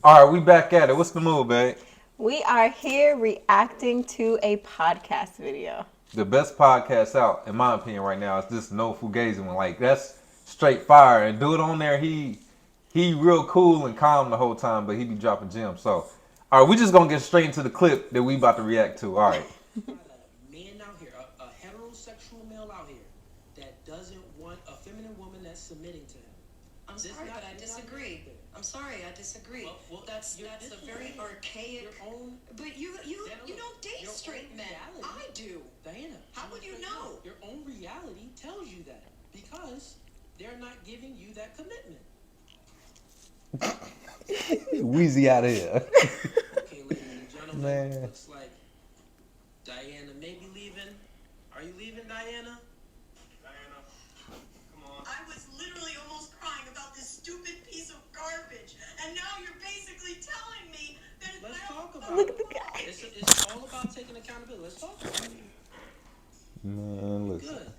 All right, we back at it. What's the move, babe? We are here reacting to a podcast video. The best podcast out, in my opinion, right now is this No Fugazi one. Like that's straight fire. And dude on there, he real cool and calm the whole time, but he be dropping gems. So, all right, we just gonna get straight into the clip that we about to react to. All right. Man out here, a heterosexual male out here that doesn't want a feminine woman that's submitting to him. I'm sorry, but I disagree. I'm sorry, I disagree. That's a very archaic. But you don't date straight men. I do. Diana, how would you know? Your own reality tells you that because they're not giving you that commitment. Wheezy out of here. Okay, ladies and gentlemen, Man. looks like Diana may be leaving. Are you leaving, Diana? I was literally almost crying about this stupid piece of garbage, and now you're basically telling me that it's Let's my talk own about Look it. at the guy. It's all about taking accountability. Let's talk about it. Man, listen. Good.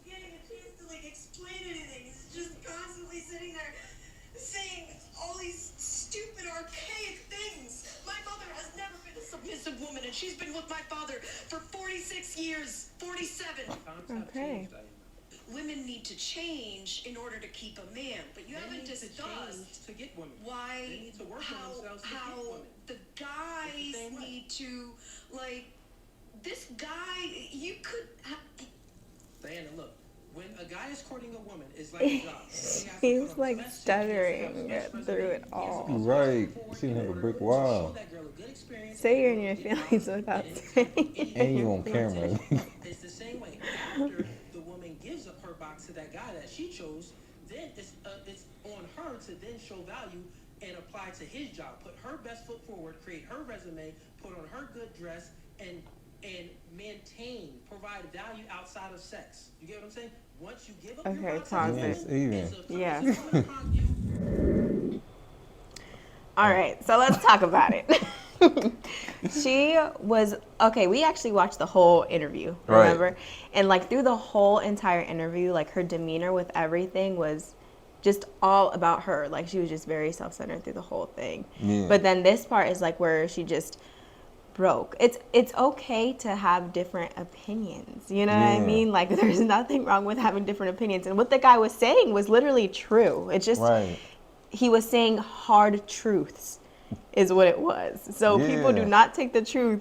getting a chance to explain anything. He's just constantly sitting there saying all these stupid archaic things. My mother has never been a submissive woman, and she's been with my father for 46 years, 47. Times have Okay. changed, Diana. Women need to change in order to keep a man, but you They haven't need to discussed change to get women. why They need to work on themselves to get how women. the guys same way. need to this guy. You could. Diana, look. When a guy is courting a woman, it's like a job. He has to He's put on like his best stuttering suit, he has to have his best through resume, it he has to all. put his Right. best foot She forward had a in brick order to wall. show that girl a good experience Say you're and in your get feelings jobs without and saying. And you get on camera. attention. It's the same way. After the woman gives up her box to that guy that she chose, then it's on her to then show value and apply to his job. Put her best foot forward, create her resume, put on her good dress, and provide value outside of sex. You get what I'm saying? Once you give up your Okay, box pause as a it. woman, Yes, as a- Yeah. as a woman upon you, All right, so let's talk about it. She was okay. We actually watched the whole interview, remember? Right. And through the whole entire interview, her demeanor with everything was just all about her. She was just very self-centered through the whole thing. Yeah. But then this part is where she just broke. It's okay to have different opinions. You know what I Yeah. mean? There's nothing wrong with having different opinions. And what the guy was saying was literally true. It's just Right. he was saying hard truths is what it was. So people do Yeah. not take the truth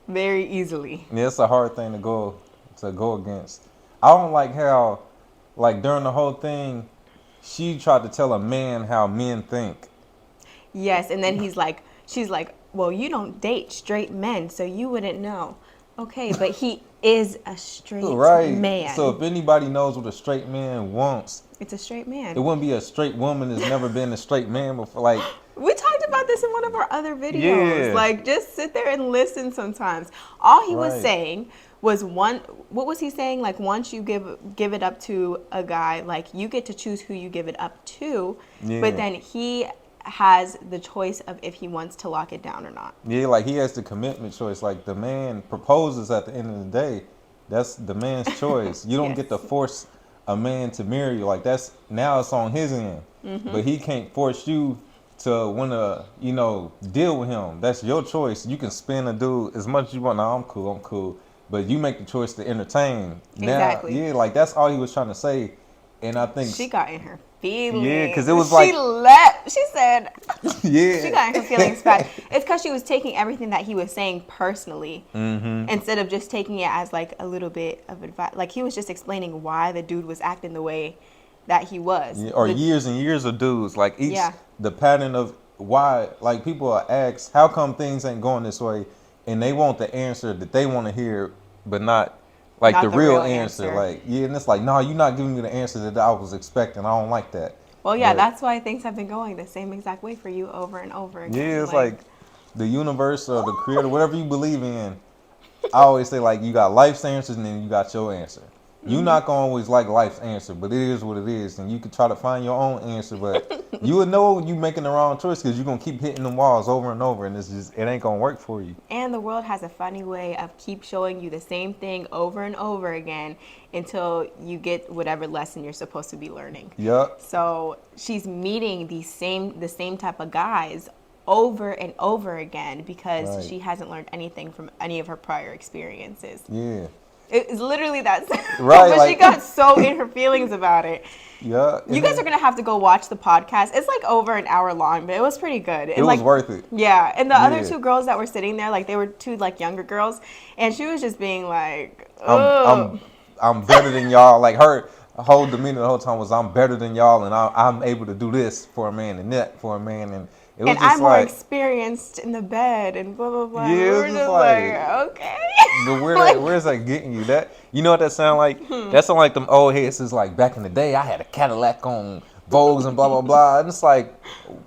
very easily. Yeah, it's a hard thing to go against. I don't like how, during the whole thing, she tried to tell a man how men think. Yes, and then she's like, well, you don't date straight men, so you wouldn't know. Okay, but he is a straight Right. man. So if anybody knows what a straight man wants, It's a straight it man. wouldn't be a straight woman that's never been a straight man before. We talked about this in one of our other videos. Yeah. Just sit there and listen sometimes. All he was Right. saying was what was he saying? Once you give it up to a guy, you get to choose who you give it up to. Yeah. But then he has the choice of if he wants to lock it down or not. Yeah, he has the commitment choice. The man proposes at the end of the day. That's the man's choice. You don't Yes. get to force a man to marry you. That's now it's on his end. Mm-hmm. But he can't force you to want to, deal with him. That's your choice. You can spin a dude as much as you want. No, I'm cool. But you make the choice to entertain. Exactly. Now, yeah, that's all he was trying to say. And I think She got in her feelings. Yeah, 'cause it was she left. She said yeah. she got in her feelings back. It's because she was taking everything that he was saying personally instead of just taking it as a little bit of advice. He was just explaining why the dude was acting the way that he was. Yeah, or years and years of dudes. Yeah. The pattern of why, people are asked, how come things ain't going this way? And they want the answer that they want to hear, but not Not the the real real answer. answer. Yeah, and it's no, you're not giving me the answer that I was expecting. I don't like that. Well, yeah, But, that's why things have been going the same exact way for you over and over again. yeah, it's the universe or the creator, whatever you believe in. I always say you got life's answers and then you got your answer. You're not gonna always like life's answer, but it is what it is, and you can try to find your own answer. But you would know you making the wrong choice because you're gonna keep hitting them walls over and over, and it ain't gonna work for you. And the world has a funny way of keep showing you the same thing over and over again until you get whatever lesson you're supposed to be learning. Yep. So she's meeting the same type of guys over and over again because Right. she hasn't learned anything from any of her prior experiences. Yeah. It's literally that simple. Right, But she like- got so in her feelings about it. Yeah. You guys are gonna have to go watch the podcast. It's like over an hour long, but it was pretty good. It was worth it. Yeah, and the other Yeah. two girls that were sitting there, like they were two like younger girls, and she was just being like, I'm "Ugh." I'm better than y'all. Like her whole demeanor the whole time was I'm better than y'all, and I'm able to do this for a man and that for a man, and it was And just I'm more like. experienced in the bed and blah blah blah. Yeah, We it were was just like- okay. But Like, where's that getting you? That you know what that sound like? That sound like them old heads is like back in the day I had a Cadillac on Vogues and blah blah blah. And it's like,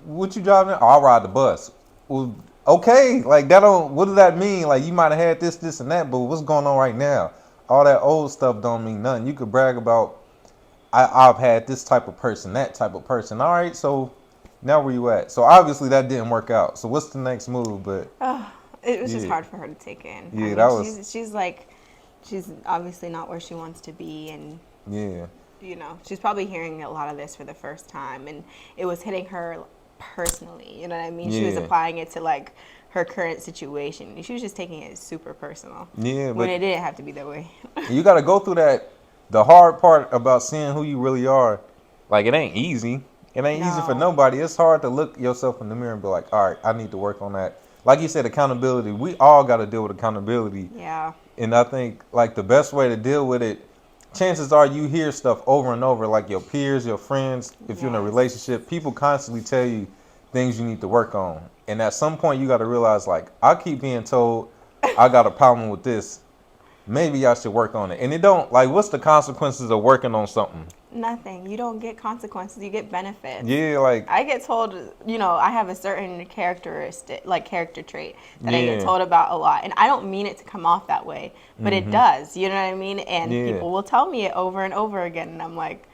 what you driving? Oh, I ride the bus. Well, okay, like that don't what does that mean? Like you might have had this and that, but what's going on right now? All that old stuff don't mean nothing. You could brag about I've had this type of person, that type of person. All right, so now where you at? So obviously that didn't work out. So what's the next move? But it was just Yeah. hard for her to take in. Yeah, I mean, that was- she's like, she's obviously not where she wants to be, and yeah. you know, she's probably hearing a lot of this for the first time, and it was hitting her personally. You know what I mean? She was Yeah. applying it to like her current situation. She was just taking it super personal. Yeah, When but it didn't have to be that way. you got to go through that. The hard part about seeing who you really are, like it ain't easy. It ain't easy for No. nobody. It's hard to look yourself in the mirror and be like, all right, I need to work on that. Like you said, accountability. We all got to deal with accountability. Yeah. And I think like the best way to deal with it, chances are you hear stuff over and over, like your peers, your friends, if you're in a Yes. relationship, people constantly tell you things you need to work on. And at some point you got to realize like, I keep being told I got a problem with this. Maybe I should work on it. And it don't, like, what's the consequences of working on something? Nothing. You don't get consequences. You get benefits. Yeah, like, I get told, you know, I have a certain characteristic, like character trait that I get Yeah. told about a lot. And I don't mean it to come off that way, but it does. You know what I mean? And Yeah. people will tell me it over and over again. And I'm like,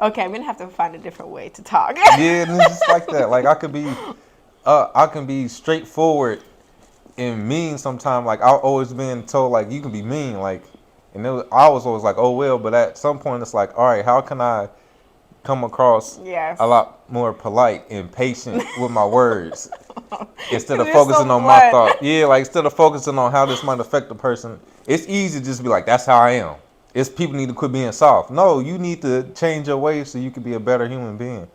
okay, I'm going to have to find a different way to talk. yeah, and it's just like that. Like, I can be straightforward and mean sometimes. Like, I've always been told, like, you can be mean. Like, and I was always like, oh, well. But at some point, it's like, all right, how can I come across Yes. a lot more polite and patient with my words instead of You're so focusing on my blunt. thought. Yeah, like instead of focusing on how this might affect the person, it's easy to just be like, that's how I am. It's people need to quit being soft. No, you need to change your ways so you can be a better human being.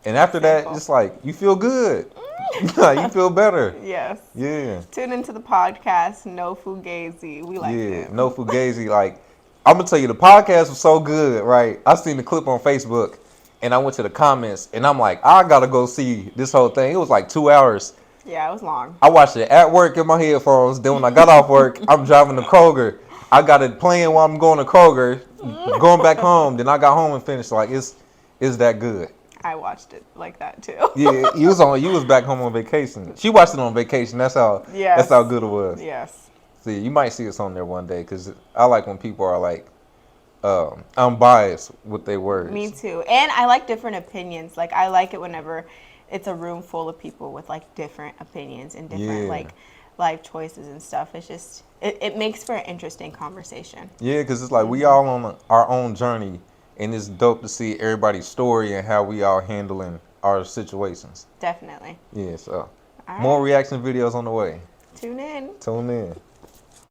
And after that, Simple. it's like you feel good. You feel better. Yes. Yeah. Tune into the podcast, NoFugazee. We like Yeah. it. No Fugazi. Like, I'm gonna tell you, the podcast was so good, right? I seen the clip on Facebook and I went to the comments and I'm like, I gotta go see this whole thing. It was like 2 hours. Yeah, it was long. I watched it at work in my headphones. Then when I got off work, I'm driving to Kroger. I got it playing while I'm going to Kroger, going back home. Then I got home and finished. Like, it's that good. I watched it like that too. Yeah, you was back home on vacation. She watched it on vacation. That's how good it was. Yes. See, you might see us on there one day because I like when people are like unbiased with their words. Me too. And I like different opinions. Like I like it whenever it's a room full of people with like different opinions and different Yeah. like life choices and stuff. It's just it makes for an interesting conversation. Yeah, because it's like we all on our own journey, and it's dope to see everybody's story and how we all handling our situations. Definitely. Yeah, so All more right. reaction videos on the way. Tune in. Tune in.